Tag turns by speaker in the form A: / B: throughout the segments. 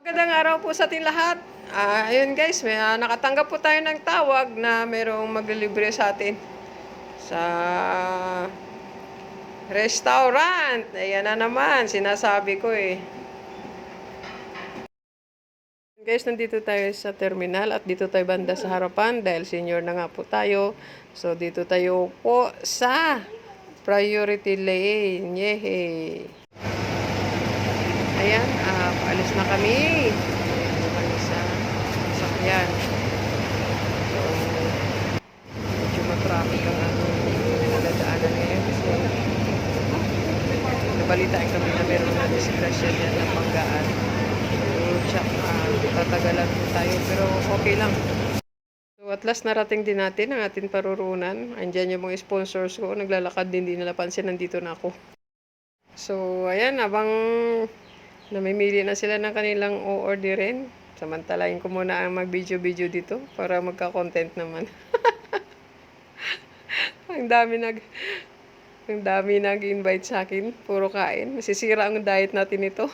A: Magandang araw po sa ating lahat. Ayun guys, nakatanggap po tayo ng tawag na merong maglilibre sa atin sa restaurant. Ayan na naman, sinasabi ko eh. Guys, nandito tayo sa terminal at dito tayo banda sa harapan dahil senior na nga po tayo. So, dito tayo po sa priority lane. Yehey! Ayan, paalis na kami. Ayan kami sa sakyan. So, medyo matraffic ang nadadaanan ngayon kasi nabalitaan kami na meron na disgrasya dyan ng Banggaan. So, tatagalan po tayo pero okay lang. So, at last narating din natin ang ating parurunan. Andyan yung mga sponsors ko. Naglalakad din, hindi nila pansin. Nandito na ako. So, ayan, habang namimili na sila ng kanilang o-orderin. Samantalahin ko muna ang mag-video-video dito para magka-content naman. Ang dami nag-invite sa akin. Puro kain. Masisira ang diet natin ito.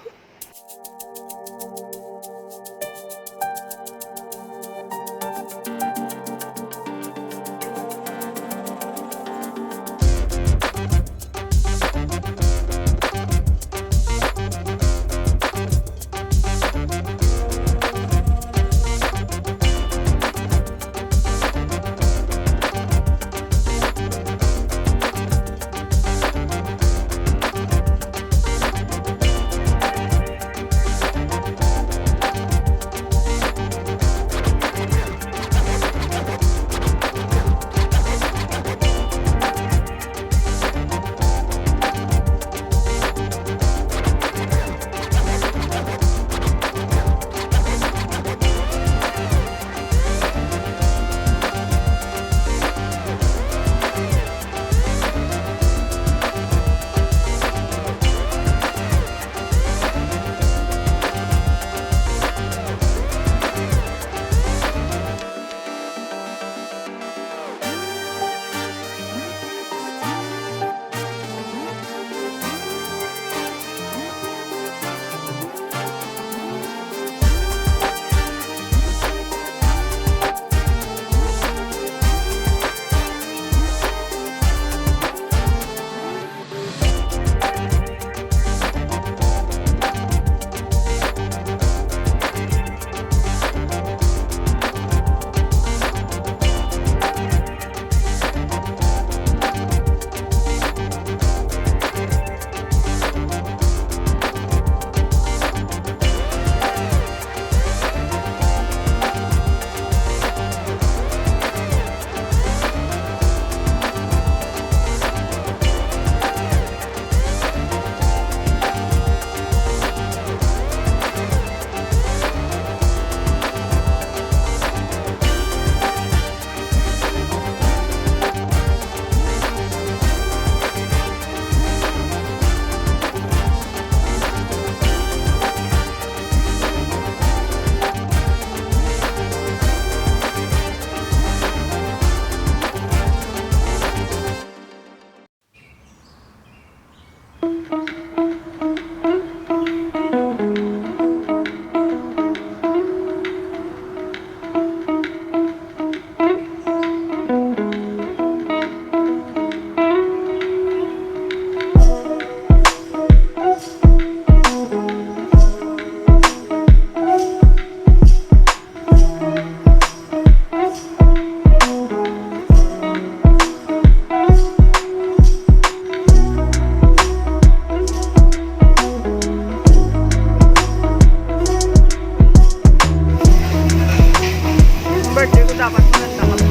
A: Birthday ko dapat maganda kami.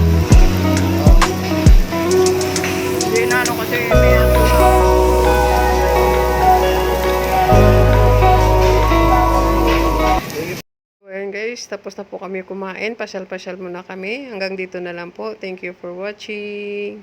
A: Hindi na ano kasi may ayan guys, tapos na po kami kumain. Pasyal-pasyal muna kami. Hanggang dito na lang po. Thank you for watching.